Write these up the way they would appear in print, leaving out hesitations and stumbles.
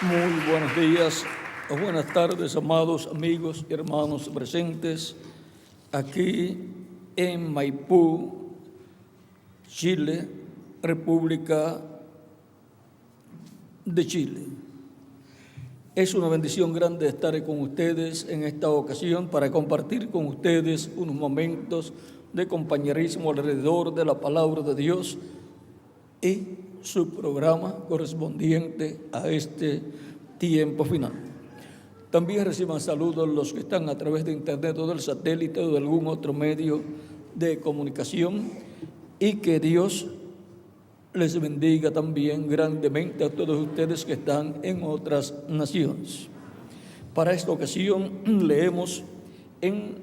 Muy buenos días o buenas tardes, amados amigos y hermanos presentes aquí en Maipú, Chile, República de Chile. Es una bendición grande estar con ustedes en esta ocasión para compartir con ustedes unos momentos de compañerismo alrededor de la palabra de Dios y su programa correspondiente a este tiempo final. También reciban saludos los que están a través de internet o del satélite o de algún otro medio de comunicación, y que Dios les bendiga también grandemente a todos ustedes que están en otras naciones. Para esta ocasión leemos en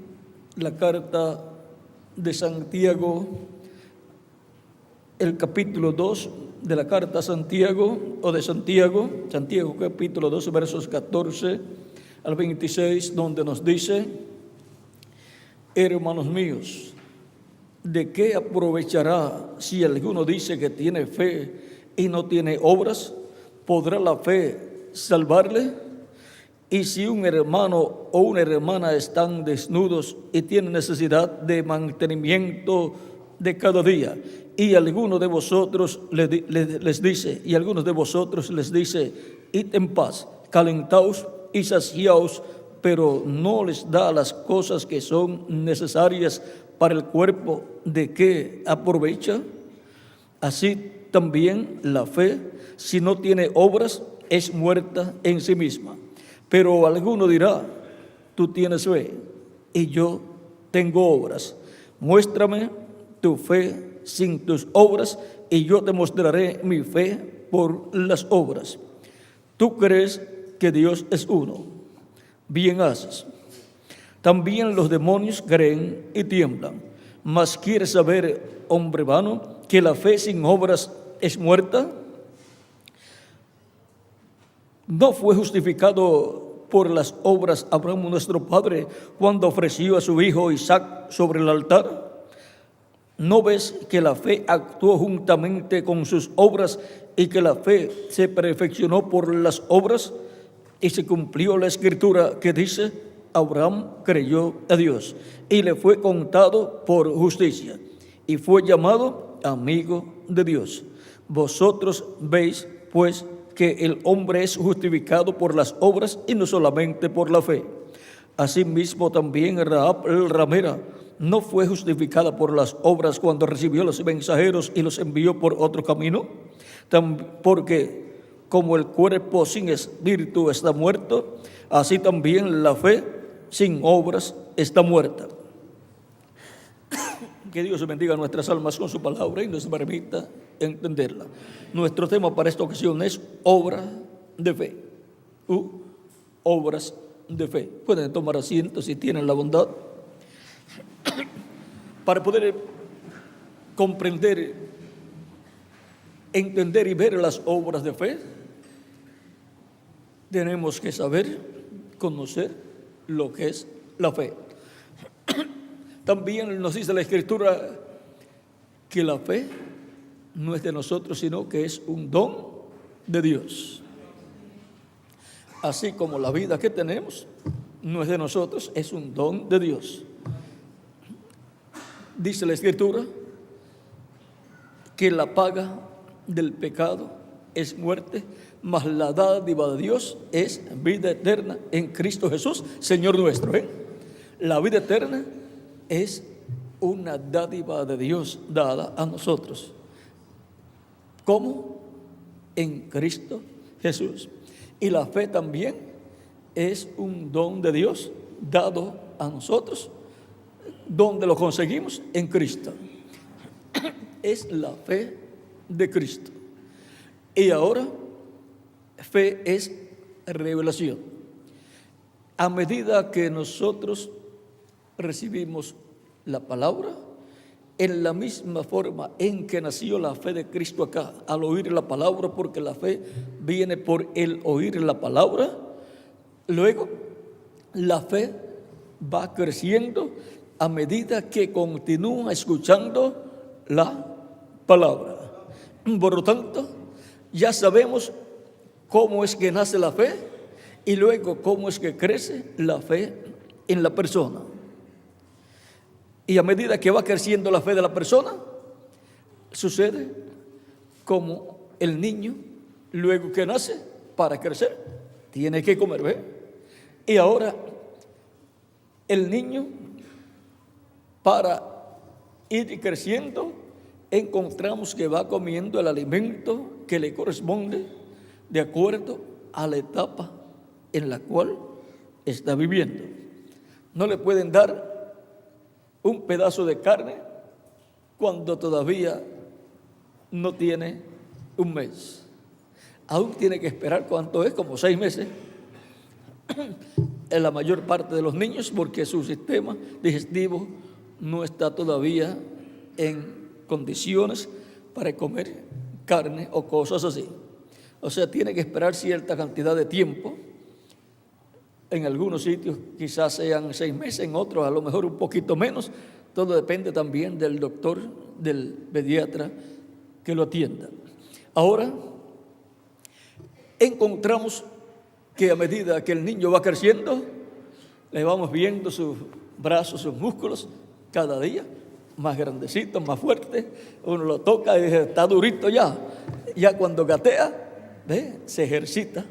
la carta de Santiago, el capítulo 2 de la carta a Santiago, Santiago capítulo 2, versos 14 al 26, donde nos dice: hermanos míos, ¿de qué aprovechará si alguno dice que tiene fe y no tiene obras? ¿Podrá la fe salvarle? Y si un hermano o una hermana están desnudos y tienen necesidad de mantenimiento de cada día, y alguno de vosotros les dice, id en paz, calentaos y saciaos, pero no les da las cosas que son necesarias para el cuerpo, ¿de qué aprovecha? Así también la fe, si no tiene obras, es muerta en sí misma. Pero alguno dirá: tú tienes fe y yo tengo obras. Muéstrame tu fe sin tus obras, y yo te mostraré mi fe por las obras. Tú crees que Dios es uno, bien haces. También los demonios creen y tiemblan. Mas ¿quieres saber, hombre vano, que la fe sin obras es muerta? ¿No fue justificado por las obras Abraham nuestro padre cuando ofreció a su hijo Isaac sobre el altar? ¿No ves que la fe actuó juntamente con sus obras y que la fe se perfeccionó por las obras? Y se cumplió la escritura que dice: Abraham creyó a Dios y le fue contado por justicia, y fue llamado amigo de Dios. Vosotros veis, pues, que el hombre es justificado por las obras y no solamente por la fe. Asimismo también Rahab la ramera no fue justificada por las obras cuando recibió los mensajeros y los envió por otro camino, porque como el cuerpo sin espíritu está muerto, así también la fe sin obras está muerta. Que Dios bendiga nuestras almas con su palabra y nos permita entenderla. Nuestro tema para esta ocasión es obra de fe. Obras de fe. Pueden tomar asiento si tienen la bondad. Para poder comprender, entender y ver las obras de fe, tenemos que saber, conocer lo que es la fe. También nos dice la Escritura que la fe no es de nosotros, sino que es un don de Dios. Así como la vida que tenemos no es de nosotros, es un don de Dios. Dice la Escritura que la paga del pecado es muerte, mas la dádiva de Dios es vida eterna en Cristo Jesús, Señor nuestro. La vida eterna es una dádiva de Dios dada a nosotros. ¿Cómo? En Cristo Jesús. Y la fe también es un don de Dios dado a nosotros. ¿Dónde lo conseguimos? En Cristo. Es la fe de Cristo. Y ahora, fe es revelación. A medida que nosotros recibimos la palabra, en la misma forma en que nació la fe de Cristo acá, al oír la palabra, porque la fe viene por el oír la palabra, luego la fe va creciendo a medida que continúa escuchando la palabra. Por lo tanto, ya sabemos cómo es que nace la fe y luego cómo es que crece la fe en la persona. Y a medida que va creciendo la fe de la persona, sucede como el niño, luego que nace, para crecer, tiene que comer, ¿ve? Y ahora el niño, para ir creciendo, encontramos que va comiendo el alimento que le corresponde de acuerdo a la etapa en la cual está viviendo. No le pueden dar un pedazo de carne cuando todavía no tiene un mes. Aún tiene que esperar, ¿cuánto es? Como 6 meses en la mayor parte de los niños, porque su sistema digestivo no está todavía en condiciones para comer carne o cosas así. O sea, tiene que esperar cierta cantidad de tiempo. En algunos sitios quizás sean 6 meses, en otros a lo mejor un poquito menos. Todo depende también del doctor, del pediatra que lo atienda. Ahora, encontramos que a medida que el niño va creciendo, le vamos viendo sus brazos, sus músculos, cada día más grandecitos, más fuertes. Uno lo toca y dice, está durito ya. Ya cuando gatea, ¿ve? Se ejercita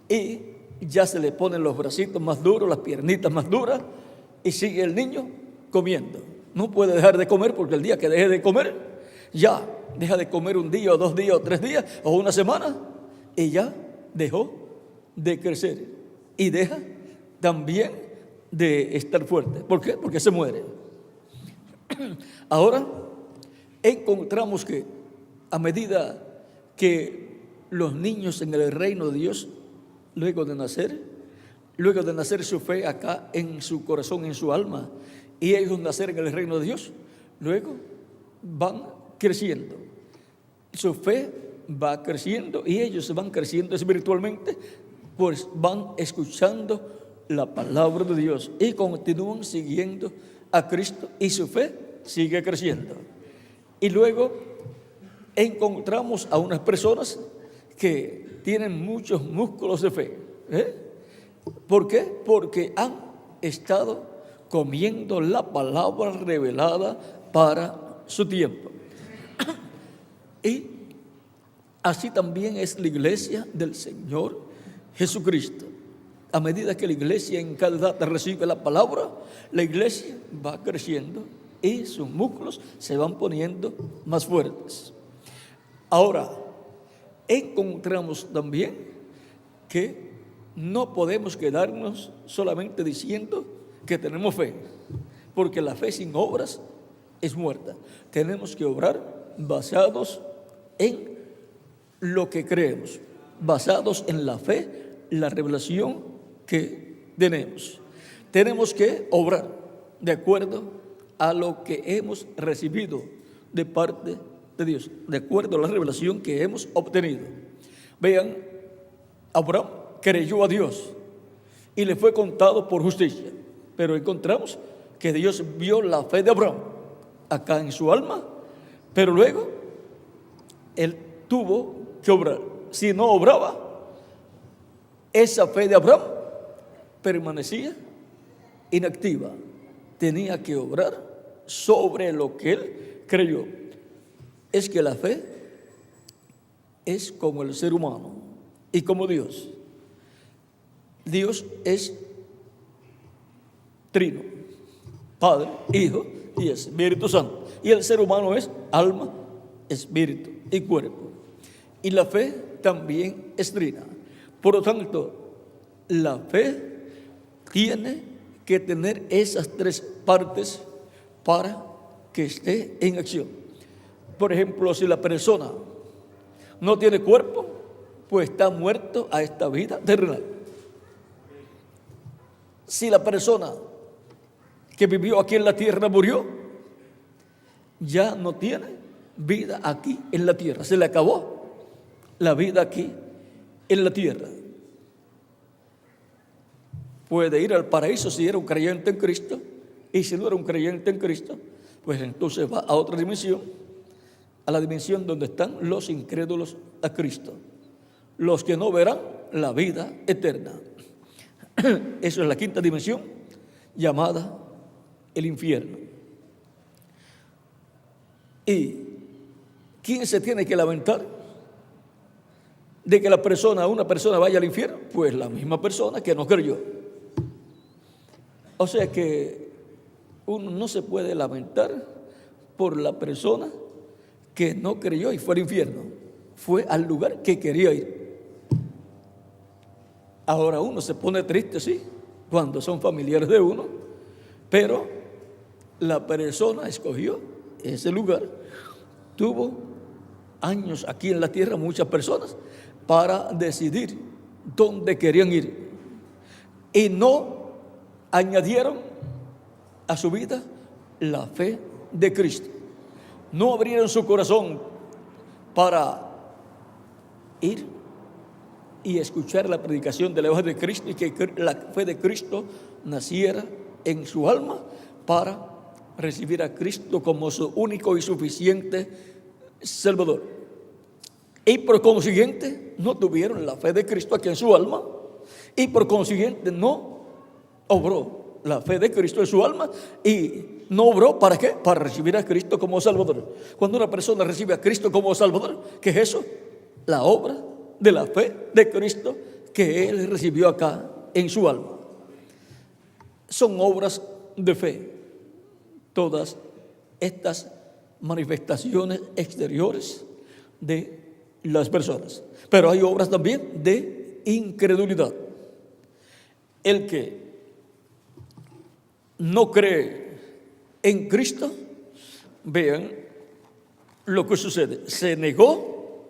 y ya se le ponen los bracitos más duros, las piernitas más duras, y sigue el niño comiendo. No puede dejar de comer, porque el día que deje de comer, ya deja de comer un día o 2 días o 3 días o una semana, y ya dejó de crecer y deja también de estar fuerte. ¿Por qué? Porque se muere. Ahora encontramos que a medida que los niños en el reino de Dios, luego de nacer su fe acá en su corazón, en su alma, y ellos nacer en el reino de Dios, luego van creciendo. Su fe va creciendo y ellos se van creciendo espiritualmente, pues van escuchando la palabra de Dios y continúan siguiendo a Cristo, y su fe sigue creciendo. Y luego encontramos a unas personas que tienen muchos músculos de fe. ¿Por qué? Porque han estado comiendo la palabra revelada para su tiempo. Y así también es la iglesia del Señor Jesucristo. A medida que la iglesia en cada edad recibe la palabra, la iglesia va creciendo y sus músculos se van poniendo más fuertes. Ahora, encontramos también que no podemos quedarnos solamente diciendo que tenemos fe, porque la fe sin obras es muerta. Tenemos que obrar basados en lo que creemos, basados en la fe, la revelación que tenemos. Tenemos que obrar de acuerdo a lo que hemos recibido de parte de Dios, de acuerdo a la revelación que hemos obtenido. Vean, Abraham creyó a Dios y le fue contado por justicia, pero encontramos que Dios vio la fe de Abraham acá en su alma, pero luego él tuvo que obrar. Si no obraba, esa fe de Abraham permanecía inactiva. Tenía que obrar sobre lo que él creyó. Es que la fe es como el ser humano y como Dios. Dios es trino, Padre, Hijo y Espíritu Santo. Y el ser humano es alma, espíritu y cuerpo. Y la fe también es trina. Por lo tanto, la fe tiene que tener esas 3 partes para que esté en acción. Por ejemplo, si la persona no tiene cuerpo, pues está muerto a esta vida terrenal. Si la persona que vivió aquí en la tierra murió, ya no tiene vida aquí en la tierra. Se le acabó la vida aquí en la tierra. Puede ir al paraíso si era un creyente en Cristo, y si no era un creyente en Cristo, pues entonces va a otra dimensión, a la dimensión donde están los incrédulos a Cristo. los que no verán la vida eterna. Eso es la quinta dimensión llamada el infierno. ¿Y quién se tiene que lamentar de que una persona vaya al infierno? Pues la misma persona que no creyó. O sea que uno no se puede lamentar por la persona que no creyó y fue al infierno. Fue al lugar que quería ir. Ahora uno se pone triste, sí, cuando son familiares de uno, pero la persona escogió ese lugar. Tuvo años aquí en la tierra, muchas personas, para decidir dónde querían ir. Y no añadieron a su vida la fe de Cristo. No abrieron su corazón para ir y escuchar la predicación del Evangelio de Cristo y que la fe de Cristo naciera en su alma para recibir a Cristo como su único y suficiente Salvador. Y por consiguiente no tuvieron la fe de Cristo aquí en su alma y por consiguiente no obró la fe de Cristo en su alma y no obró ¿para qué? Para recibir a Cristo como Salvador. Cuando una persona recibe a Cristo como Salvador, ¿qué es eso? La obra de la fe de Cristo que Él recibió acá en su alma. Son obras de fe todas estas manifestaciones exteriores de las personas. Pero hay obras también de incredulidad. El que no cree en Cristo, vean lo que sucede. Se negó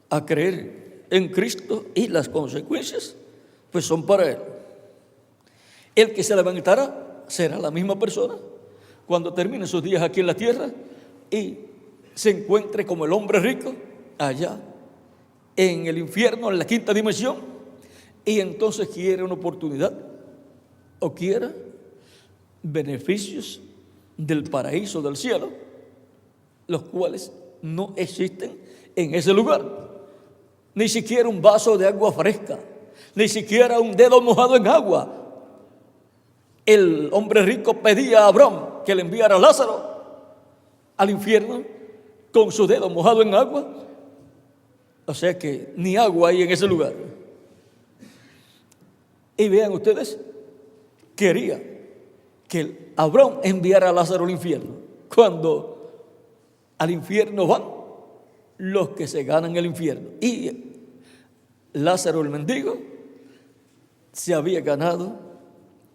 a creer en Cristo y las consecuencias pues son para él. El que se levantará será la misma persona cuando termine sus días aquí en la tierra y se encuentre como el hombre rico allá en el infierno, en la quinta dimensión, y entonces quiere una oportunidad o quiera beneficios del paraíso del cielo, los cuales no existen en ese lugar. Ni siquiera un vaso de agua fresca, ni siquiera un dedo mojado en agua. El hombre rico pedía a Abraham que le enviara a Lázaro al infierno con su dedo mojado en agua. O sea que ni agua hay en ese lugar. Y vean ustedes, quería que Abraham enviara a Lázaro al infierno, cuando al infierno van los que se ganan el infierno. Y Lázaro, el mendigo, se había ganado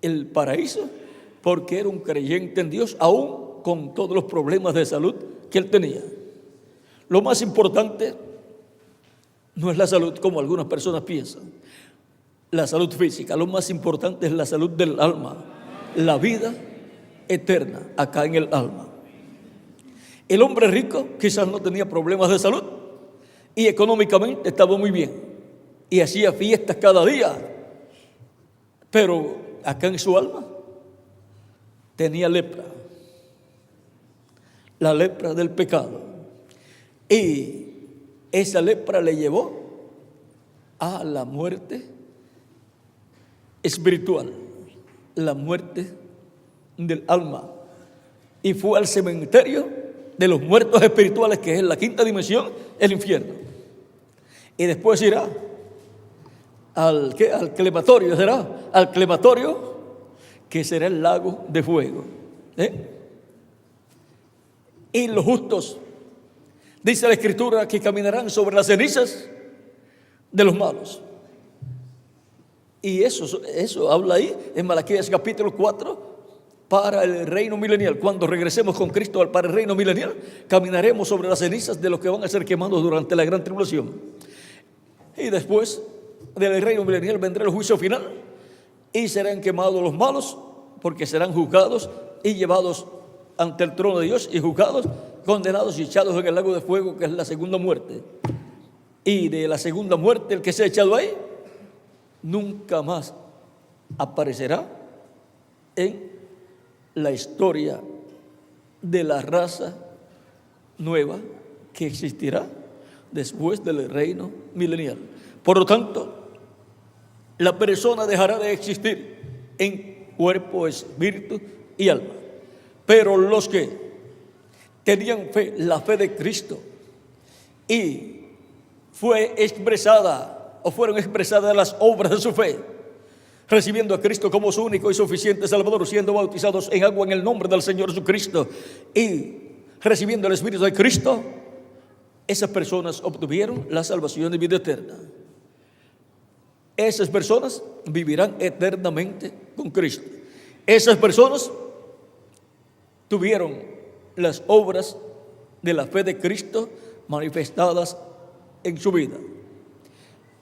el paraíso porque era un creyente en Dios, aún con todos los problemas de salud que él tenía. Lo más importante no es la salud como algunas personas piensan, la salud física. Lo más importante es la salud del alma, la vida eterna acá en el alma. El hombre rico quizás no tenía problemas de salud y económicamente estaba muy bien y hacía fiestas cada día, pero acá en su alma tenía lepra, la lepra del pecado, y esa lepra le llevó a la muerte espiritual, la muerte del alma, y fue al cementerio de los muertos espirituales, que es la quinta dimensión, el infierno. Y después irá al crematorio, al crematorio, que será el lago de fuego. Y los justos, dice la Escritura, que caminarán sobre las cenizas de los malos. Y eso habla ahí en Malaquías capítulo 4, para el reino milenial. Cuando regresemos con Cristo para el reino milenial, caminaremos sobre las cenizas de los que van a ser quemados durante la gran tribulación. Y después del reino milenial vendrá el juicio final y serán quemados los malos, porque serán juzgados y llevados ante el trono de Dios y juzgados, condenados y echados en el lago de fuego, que es la segunda muerte. Y de la segunda muerte, el que se ha echado ahí nunca más aparecerá en la historia de la raza nueva que existirá después del reino milenial. Por lo tanto, la persona dejará de existir en cuerpo, espíritu y alma. Pero los que tenían fe, la fe de Cristo, y fue expresada o fueron expresadas las obras de su fe, recibiendo a Cristo como su único y suficiente Salvador, siendo bautizados en agua en el nombre del Señor Jesucristo y recibiendo el Espíritu de Cristo, esas personas obtuvieron la salvación y vida eterna. Esas personas vivirán eternamente con Cristo. Esas personas tuvieron las obras de la fe de Cristo manifestadas en su vida.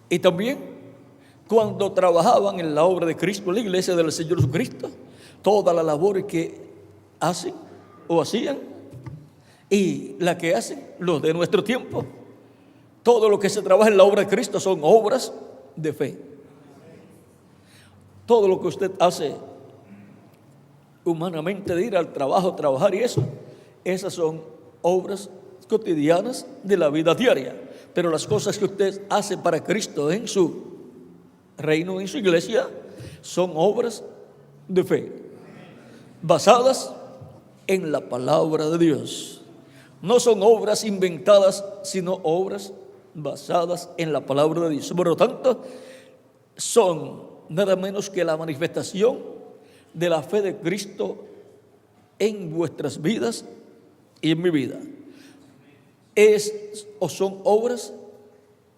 Y también cuando trabajaban en la obra de Cristo, en la iglesia del Señor Jesucristo, toda la labor que hacen o hacían y la que hacen los de nuestro tiempo, todo lo que se trabaja en la obra de Cristo son obras de fe. Todo lo que usted hace humanamente, de ir al trabajo, trabajar y eso, esas son obras cotidianas de la vida diaria. Pero las cosas que usted hace para Cristo en su reino, en su iglesia, son obras de fe, basadas en la palabra de Dios. No son obras inventadas, sino obras basadas en la palabra de Dios. Por lo tanto, son nada menos que la manifestación de la fe de Cristo en vuestras vidas y en mi vida. Son obras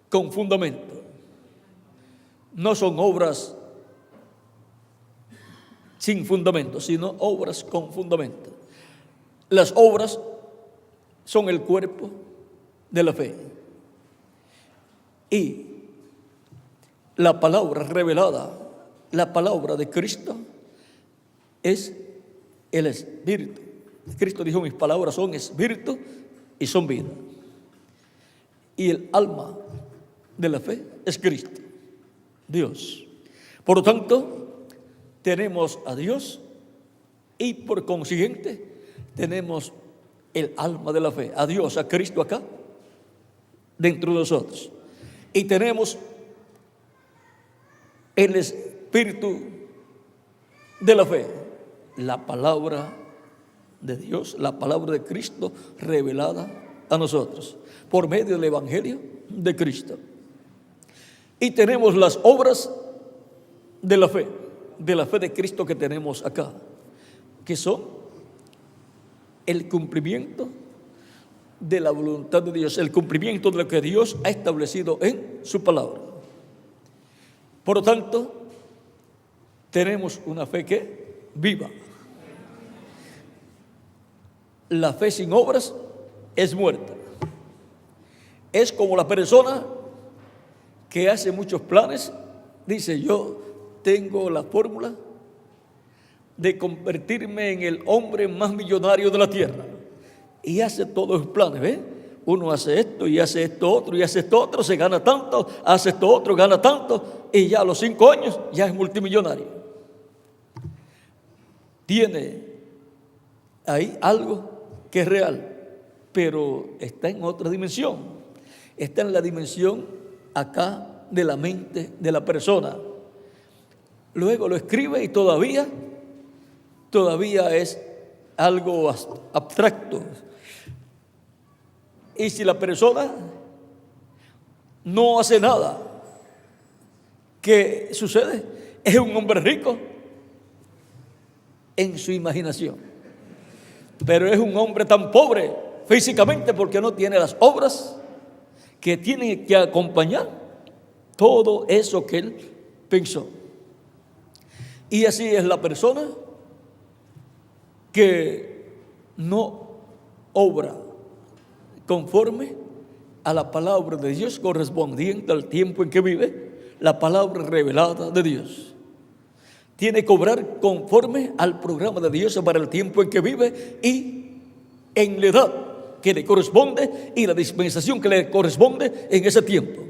con fundamento. No son obras sin fundamento, sino obras con fundamento. Las obras son el cuerpo de la fe. Y la palabra revelada, la palabra de Cristo, es el Espíritu. Cristo dijo: mis palabras son espíritu y son vida. Y el alma de la fe es Cristo, Dios. Por lo tanto, tenemos a Dios y por consiguiente tenemos el alma de la fe, a Dios, a Cristo acá, dentro de nosotros. Y tenemos el Espíritu de la fe, la palabra de Dios, la palabra de Cristo revelada a nosotros por medio del Evangelio de Cristo. Y tenemos las obras de la fe de Cristo que tenemos acá, que son el cumplimiento de la voluntad de Dios, el cumplimiento de lo que Dios ha establecido en su palabra. Por lo tanto, tenemos una fe que viva. La fe sin obras es muerta. Es como la persona que hace muchos planes, dice: yo tengo la fórmula de convertirme en el hombre más millonario de la tierra, y hace todos los planes, ¿ves? Uno hace esto y hace esto otro y hace esto otro, se gana tanto, hace esto otro, gana tanto, y ya a los 5 años ya es multimillonario. Tiene ahí algo que es real, pero está en otra dimensión. Está en la dimensión acá de la mente de la persona. Luego lo escribe y todavía es algo abstracto. Y si la persona no hace nada, ¿qué sucede? Es un hombre rico en su imaginación, pero es un hombre tan pobre físicamente porque no tiene las obras que tienen que acompañar todo eso que él pensó. Y así es la persona que no obra conforme a la palabra de Dios correspondiente al tiempo en que vive, la palabra revelada de Dios. Tiene que obrar conforme al programa de Dios para el tiempo en que vive y en la edad que le corresponde y la dispensación que le corresponde en ese tiempo.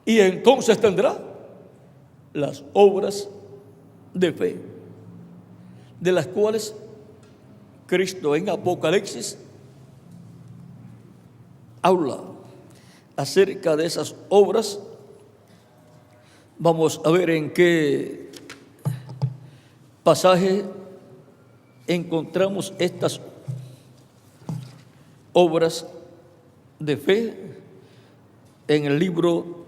Y entonces tendrá las obras de fe, de las cuales Cristo en Apocalipsis habla. acerca de esas obras. Vamos a ver en qué pasaje encontramos estas obras de fe en el libro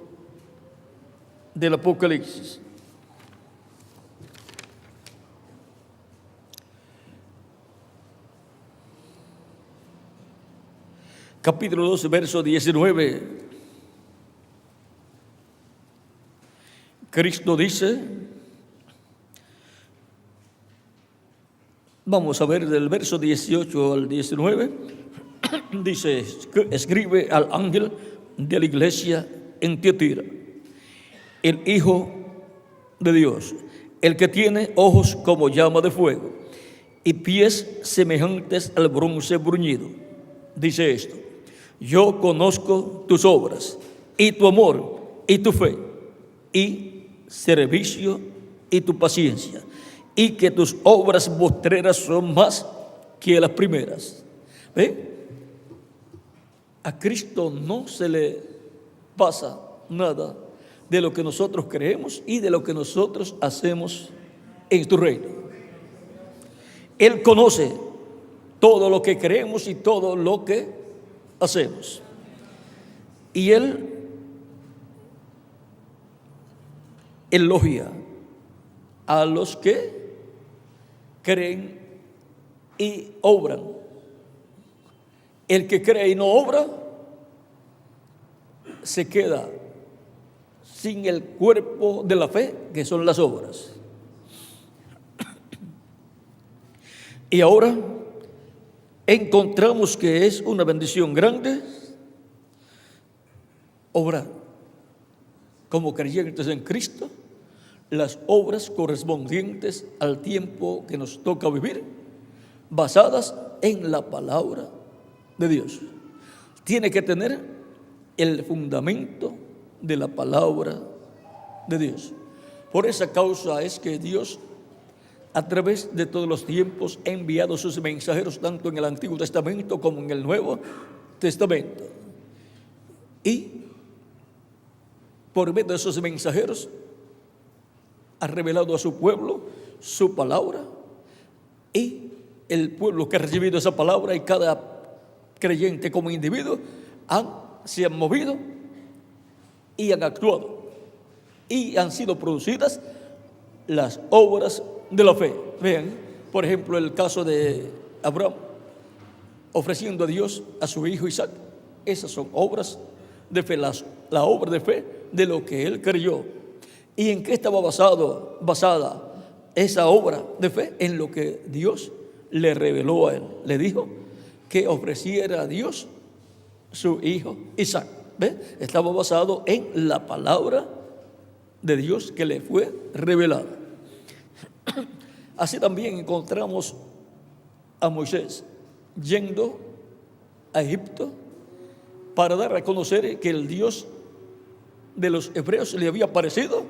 del Apocalipsis. Capítulo 12, verso 19. Cristo dice, vamos a ver del verso 18 al 19, dice, escribe al ángel de la iglesia en Tiatira, el Hijo de Dios, el que tiene ojos como llama de fuego y pies semejantes al bronce bruñido. Dice esto: yo conozco tus obras y tu amor y tu fe y servicio y tu paciencia, y que tus obras postreras son más que las primeras. ¿Ve? A Cristo no se le pasa nada de lo que nosotros creemos y de lo que nosotros hacemos en tu reino. Él conoce todo lo que creemos y todo lo que hacemos. Y Él elogia a los que creen y obran. El que cree y no obra se queda sin el cuerpo de la fe, que son las obras. Y ahora encontramos que es una bendición grande obrar como creyentes en Cristo las obras correspondientes al tiempo que nos toca vivir, basadas en la palabra de Dios. Tiene que tener el fundamento de la palabra de Dios. Por esa causa es que Dios, a través de todos los tiempos, ha enviado sus mensajeros tanto en el Antiguo Testamento como en el Nuevo Testamento. Y por medio de esos mensajeros ha revelado a su pueblo su palabra, y el pueblo que ha recibido esa palabra y cada creyente como individuo se han movido y han actuado y han sido producidas las obras de la fe. Vean, por ejemplo, el caso de Abraham ofreciendo a Dios a su hijo Isaac. Esas son obras de fe, la obra de fe de lo que él creyó. ¿Y en qué estaba basada esa obra de fe? En lo que Dios le reveló a él. Le dijo que ofreciera a Dios su hijo Isaac. ¿Ve? Estaba basado en la palabra de Dios que le fue revelada. Así también encontramos a Moisés yendo a Egipto para dar a conocer que el Dios de los hebreos le había aparecido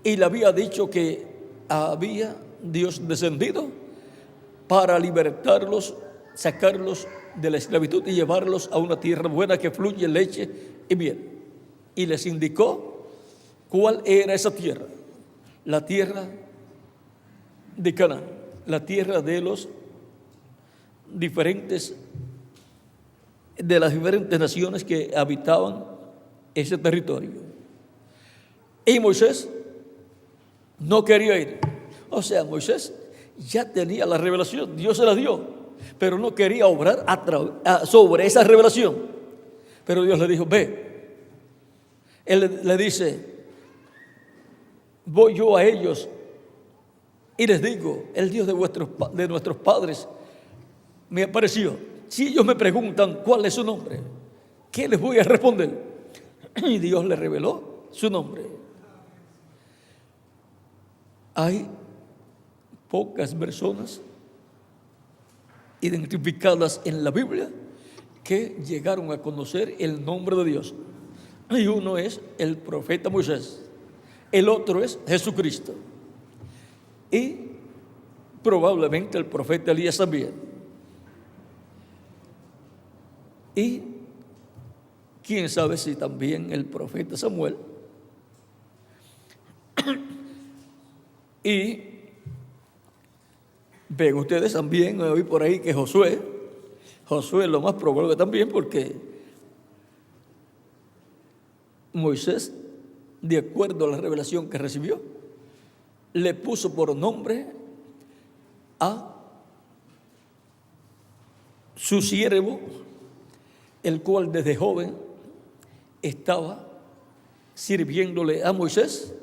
y le había dicho que había Dios descendido para libertarlos, sacarlos de la esclavitud y llevarlos a una tierra buena que fluye leche y miel. Y les indicó cuál era esa tierra: la tierra de Canaán, la tierra de las diferentes naciones que habitaban ese territorio. Y Moisés no quería ir. O sea, Moisés ya tenía la revelación, Dios se la dio, pero no quería obrar sobre esa revelación. Pero Dios le dijo: ve. Él le dice: voy yo a ellos y les digo, el Dios de nuestros padres me apareció. Si ellos me preguntan cuál es su nombre, ¿qué les voy a responder? Y Dios le reveló su nombre. Hay pocas personas identificadas en la Biblia que llegaron a conocer el nombre de Dios. Y uno es el profeta Moisés, el otro es Jesucristo, y probablemente el profeta Elías también. Y quién sabe si también el profeta Samuel. Y ven ustedes también, oí por ahí que Josué es lo más probable también, porque Moisés, de acuerdo a la revelación que recibió, le puso por nombre a su siervo, el cual desde joven estaba sirviéndole a Moisés.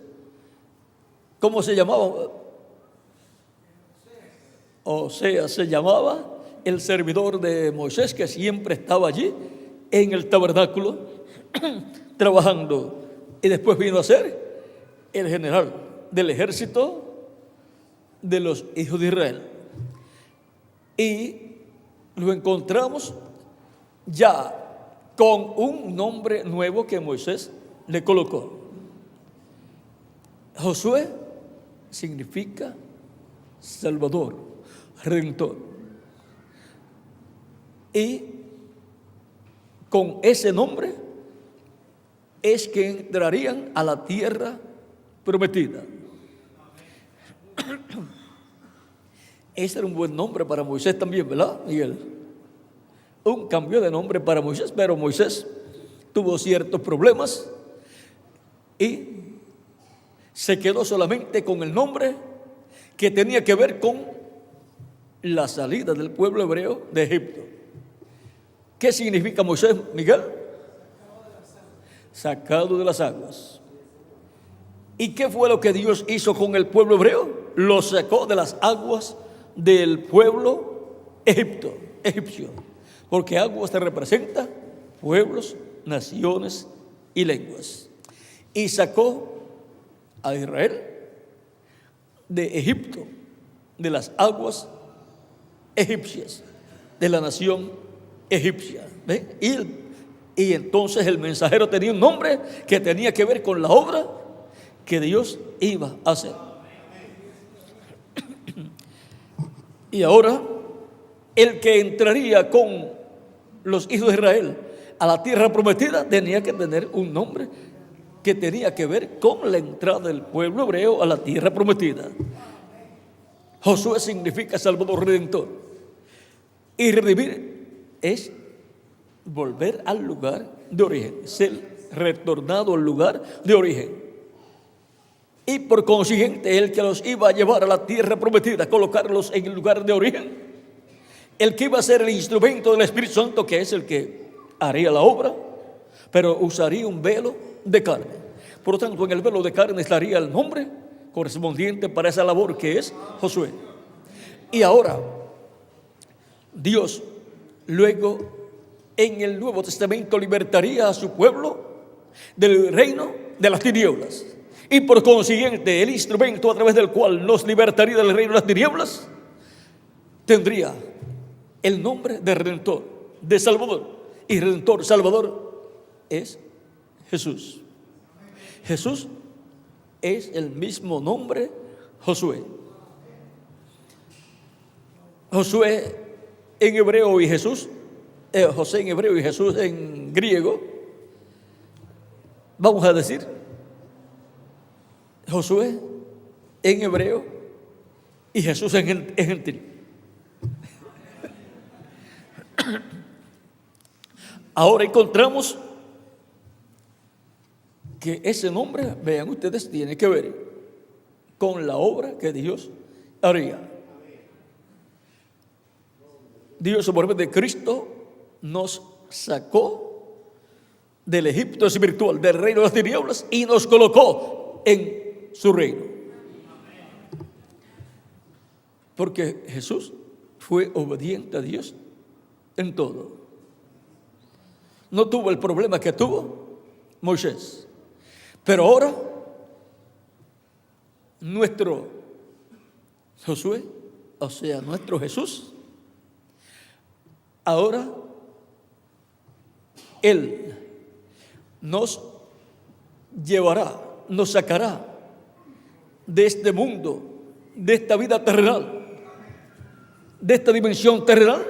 ¿Cómo se llamaba? O sea, se llamaba el servidor de Moisés, que siempre estaba allí en el tabernáculo trabajando, y después vino a ser el general del ejército de los hijos de Israel. Y lo encontramos ya con un nombre nuevo que Moisés le colocó. Josué significa Salvador, Redentor. Y con ese nombre es que entrarían a la tierra prometida. Ese era un buen nombre para Moisés también, ¿verdad, Miguel? Un cambio de nombre para Moisés, pero Moisés tuvo ciertos problemas y se quedó solamente con el nombre que tenía que ver con la salida del pueblo hebreo de Egipto. ¿Qué significa Moisés, Miguel? Sacado de las aguas. ¿Y qué fue lo que Dios hizo con el pueblo hebreo? Lo sacó de las aguas del pueblo egipcio. Porque aguas te representa pueblos, naciones y lenguas. Y sacó a Israel de Egipto, de las aguas egipcias, de la nación egipcia. ¿Ven? Y entonces el mensajero tenía un nombre que tenía que ver con la obra que Dios iba a hacer. Y ahora, el que entraría con los hijos de Israel a la tierra prometida tenía que tener un nombre que tenía que ver con la entrada del pueblo hebreo a la tierra prometida. Josué significa Salvador, Redentor. Y redimir es volver al lugar de origen, ser retornado al lugar de origen. Y por consiguiente, el que los iba a llevar a la tierra prometida, colocarlos en el lugar de origen, el que iba a ser el instrumento del Espíritu Santo, que es el que haría la obra, pero usaría un velo de carne. Por lo tanto, en el velo de carne estaría el nombre correspondiente para esa labor, que es Josué. Y ahora, Dios luego en el Nuevo Testamento libertaría a su pueblo del reino de las tinieblas. Y por consiguiente, el instrumento a través del cual nos libertaría del reino de las tinieblas tendría el nombre de Redentor, de Salvador. Y Redentor, Salvador es Jesús. Jesús es el mismo nombre Josué. Josué en hebreo y Jesús, José en hebreo y Jesús en griego, vamos a decir, Josué en hebreo y Jesús en gentil. Ahora encontramos que ese nombre, vean ustedes, tiene que ver con la obra que Dios haría. Dios, por medio de Cristo, nos sacó del Egipto espiritual, del reino de las tinieblas, y nos colocó en su reino. Porque Jesús fue obediente a Dios en todo. No tuvo el problema que tuvo Moisés. Pero ahora, nuestro Josué, o sea, nuestro Jesús, ahora Él nos llevará, nos sacará de este mundo, de esta vida terrenal, de esta dimensión terrenal,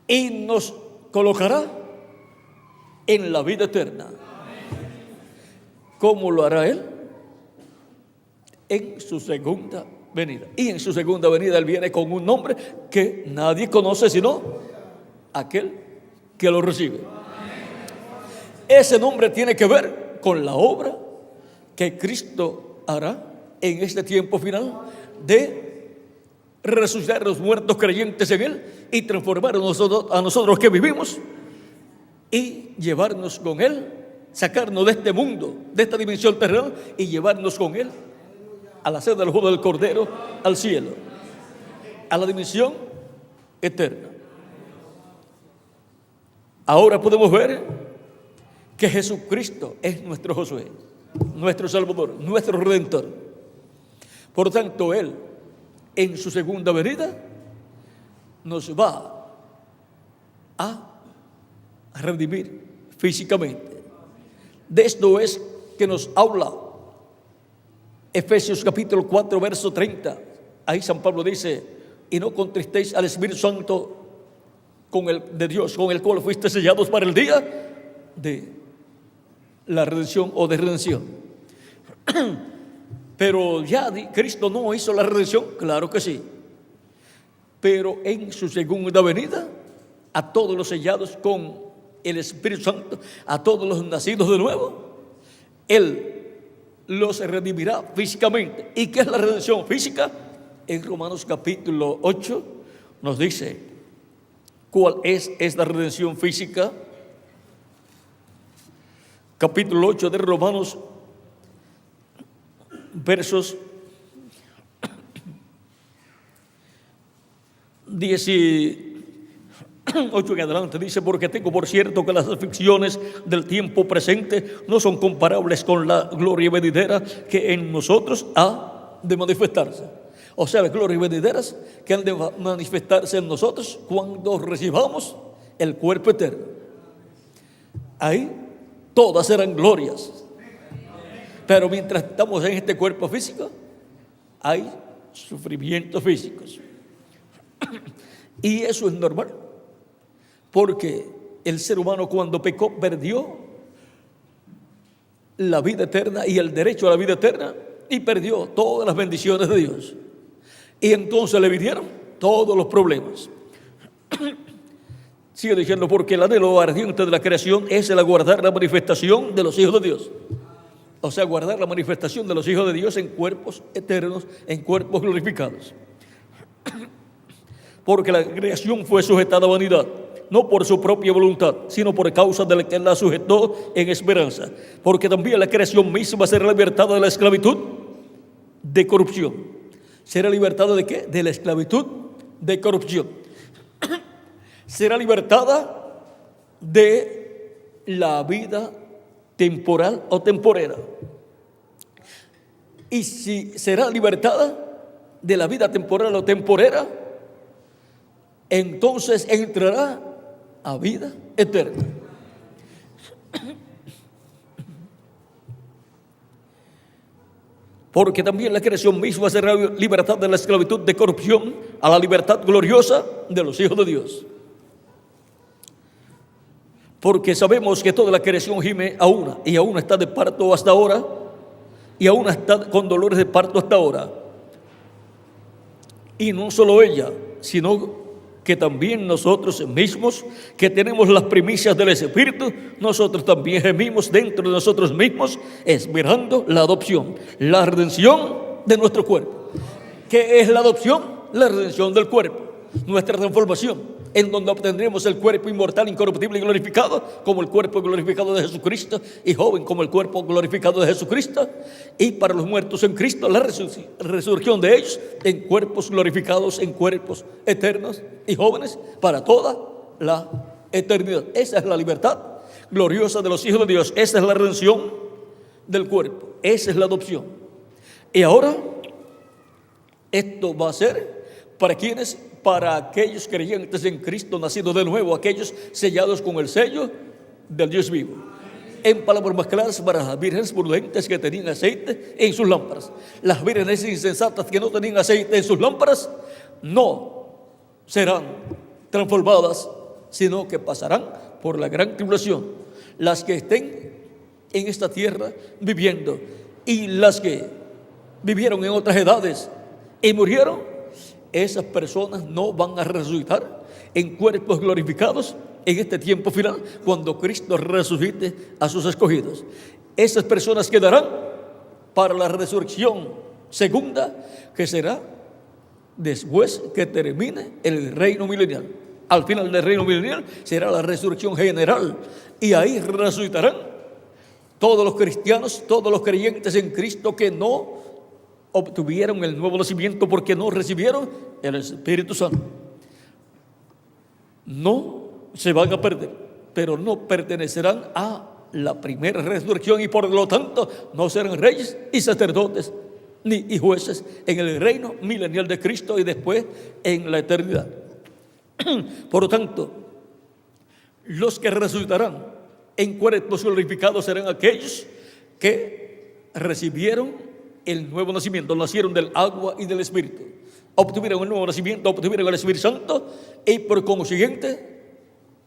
y nos colocará en la vida eterna. ¿Cómo lo hará Él? En su segunda venida. Y en su segunda venida Él viene con un nombre que nadie conoce sino aquel que lo recibe. Ese nombre tiene que ver con la obra que Cristo hará en este tiempo final de resucitar a los muertos creyentes en Él y transformar a nosotros que vivimos y llevarnos con Él, sacarnos de este mundo, de esta dimensión terrenal y llevarnos con Él a la senda del juego del Cordero, al cielo, a la dimensión eterna. Ahora podemos ver que Jesucristo es nuestro Josué, nuestro Salvador, nuestro Redentor. Por tanto, Él en su segunda venida nos va a redimir físicamente. De esto es que nos habla Efesios capítulo 4 verso 30. Ahí San Pablo dice: y no contristéis al Espíritu Santo de Dios, con el cual fuiste sellados para el día de la redención o de redención. Pero ya Cristo no hizo la redención, claro que sí, pero en su segunda venida a todos los sellados con el Espíritu Santo, a todos los nacidos de nuevo, Él los redimirá físicamente. ¿Y qué es la redención física? En Romanos capítulo 8 nos dice cuál es esta redención física. Capítulo 8 de Romanos, versos 18 en adelante, dice: porque tengo por cierto que las aflicciones del tiempo presente no son comparables con la gloria venidera que en nosotros ha de manifestarse. O sea, las glorias venideras que han de manifestarse en nosotros cuando recibamos el cuerpo eterno. Ahí todas serán glorias. Pero mientras estamos en este cuerpo físico, hay sufrimientos físicos. Y eso es normal, porque el ser humano cuando pecó perdió la vida eterna y el derecho a la vida eterna y perdió todas las bendiciones de Dios. Y entonces le vinieron todos los problemas. Sigue diciendo: porque el anhelo ardiente de la creación es el aguardar la manifestación de los hijos de Dios. O sea, guardar la manifestación de los hijos de Dios en cuerpos eternos, en cuerpos glorificados. Porque la creación fue sujetada a vanidad, no por su propia voluntad, sino por causa de la que la sujetó en esperanza. Porque también la creación misma será libertada de la esclavitud de corrupción. ¿Será libertada de qué? De la esclavitud de corrupción. Será libertada de la vida temporal o temporera. Y si será libertada de la vida temporal o temporera, entonces entrará a vida eterna. Porque también la creación misma será libertada de la esclavitud de corrupción a la libertad gloriosa de los hijos de Dios. Porque sabemos que toda la creación gime a una, y aún está de parto hasta ahora, y aún está con dolores de parto hasta ahora. Y no solo ella, sino que también nosotros mismos, que tenemos las primicias del Espíritu, nosotros también gemimos dentro de nosotros mismos, esperando la adopción, la redención de nuestro cuerpo. ¿Qué es la adopción? La redención del cuerpo, nuestra transformación, en donde obtendremos el cuerpo inmortal, incorruptible y glorificado, como el cuerpo glorificado de Jesucristo, y joven como el cuerpo glorificado de Jesucristo, y para los muertos en Cristo, la resurrección de ellos en cuerpos glorificados, en cuerpos eternos y jóvenes para toda la eternidad. Esa es la libertad gloriosa de los hijos de Dios. Esa es la redención del cuerpo. Esa es la adopción. Y ahora, esto va a ser ¿para quiénes? Para aquellos creyentes en Cristo, nacidos de nuevo, aquellos sellados con el sello del Dios vivo. En palabras más claras, para las vírgenes prudentes que tenían aceite en sus lámparas. Las vírgenes insensatas que no tenían aceite en sus lámparas no serán transformadas, sino que pasarán por la gran tribulación. las que estén en esta tierra viviendo, y las que vivieron en otras edades y murieron, esas personas no van a resucitar en cuerpos glorificados en este tiempo final, cuando Cristo resucite a sus escogidos. Esas personas quedarán para la resurrección segunda, que será después que termine el reino milenial. Al final del reino milenial será la resurrección general, y ahí resucitarán todos los cristianos, todos los creyentes en Cristo que no obtuvieron el nuevo nacimiento porque no recibieron el Espíritu Santo. No se van a perder, pero no pertenecerán a la primera resurrección, y por lo tanto no serán reyes y sacerdotes ni jueces en el reino milenial de Cristo y después en la eternidad. Por lo tanto, los que resucitarán en cuerpos glorificados serán aquellos que recibieron el nuevo nacimiento, nacieron del agua y del Espíritu, obtuvieron el nuevo nacimiento, obtuvieron el Espíritu Santo, y por consiguiente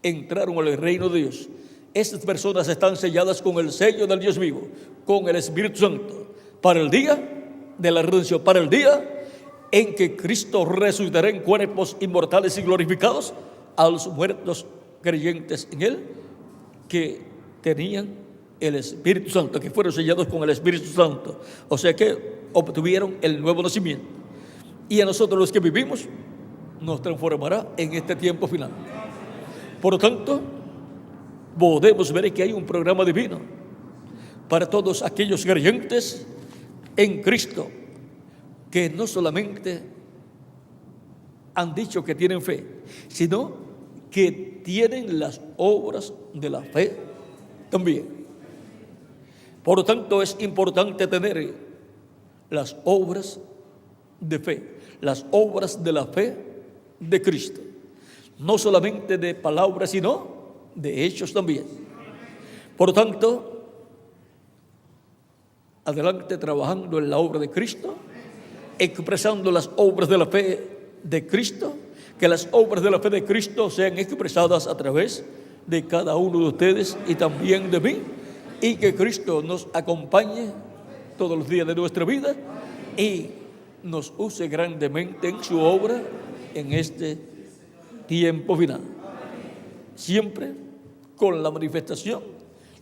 entraron al reino de Dios. Estas personas están selladas con el sello del Dios vivo, con el Espíritu Santo, para el día de la redención, para el día en que Cristo resucitará en cuerpos inmortales y glorificados a los muertos creyentes en Él, que tenían el Espíritu Santo, que fueron sellados con el Espíritu Santo, o sea que obtuvieron el nuevo nacimiento. Y a nosotros los que vivimos nos transformará en este tiempo final. Por lo tanto, podemos ver que hay un programa divino para todos aquellos creyentes en Cristo que no solamente han dicho que tienen fe, sino que tienen las obras de la fe también. Por lo tanto, es importante tener las obras de fe, las obras de la fe de Cristo, no solamente de palabras, sino de hechos también. Por lo tanto, adelante trabajando en la obra de Cristo, expresando las obras de la fe de Cristo, que las obras de la fe de Cristo sean expresadas a través de cada uno de ustedes y también de mí, y que Cristo nos acompañe todos los días de nuestra vida y nos use grandemente en su obra en este tiempo final, siempre con la manifestación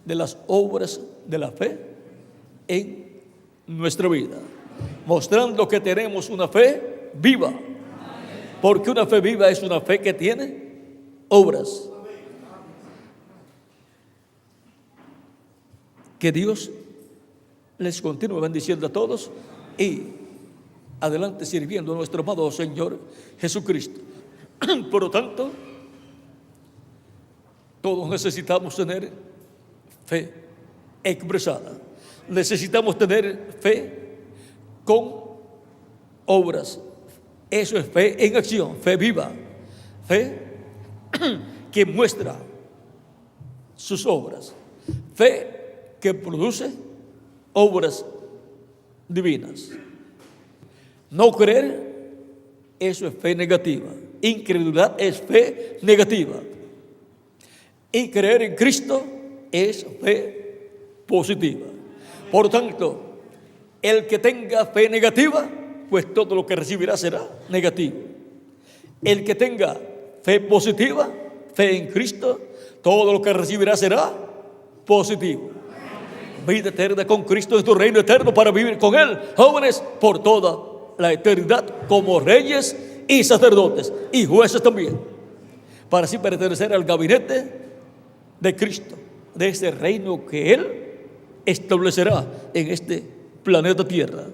de las obras de la fe en nuestra vida, mostrando que tenemos una fe viva, porque una fe viva es una fe que tiene obras. Que Dios les continúe bendiciendo a todos y adelante sirviendo a nuestro amado Señor Jesucristo. Por lo tanto, todos necesitamos tener fe expresada. Necesitamos tener fe con obras. Eso es fe en acción, fe viva, fe que muestra sus obras, fe que produce obras divinas. No creer, eso es fe negativa. Incredulidad es fe negativa. Y creer en Cristo es fe positiva. Por tanto, el que tenga fe negativa, pues todo lo que recibirá será negativo. El que tenga fe positiva, fe en Cristo, todo lo que recibirá será positivo. Vida eterna con Cristo en tu reino eterno para vivir con Él, jóvenes, por toda la eternidad, como reyes y sacerdotes y jueces también, para así pertenecer al gabinete de Cristo, de ese reino que Él establecerá en este planeta Tierra.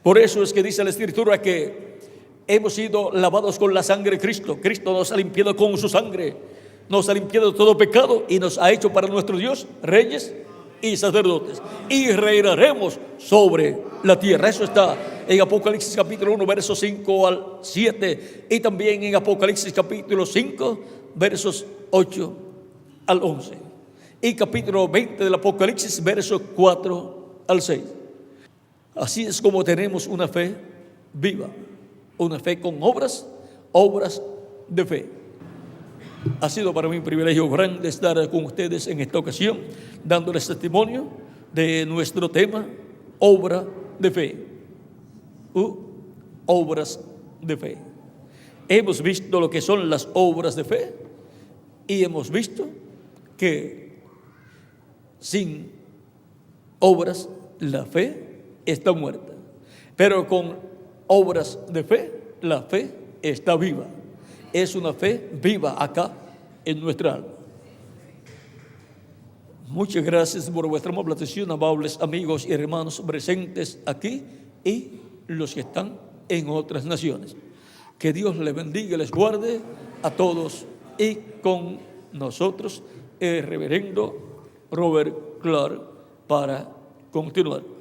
Por eso es que dice la Escritura que hemos sido lavados con la sangre de Cristo. Cristo nos ha limpiado con su sangre, nos ha limpiado de todo pecado y nos ha hecho para nuestro Dios reyes y sacerdotes, y reinaremos sobre la tierra. Eso está en Apocalipsis capítulo 1, versos 5 al 7, y también en Apocalipsis capítulo 5, versos 8 al 11, y capítulo 20 del Apocalipsis, versos 4 al 6. Así es como tenemos una fe viva, una fe con obras de fe. Ha sido para mí un privilegio grande estar con ustedes en esta ocasión, dándoles testimonio de nuestro tema, obra de fe. Obras de fe. Hemos visto lo que son las obras de fe y hemos visto que sin obras la fe está muerta, pero con obras de fe la fe está viva. Es una fe viva acá en nuestra alma. Muchas gracias por vuestra amable atención, amables amigos y hermanos presentes aquí y los que están en otras naciones. Que Dios les bendiga y les guarde a todos, y con nosotros el reverendo Robert Clark para continuar.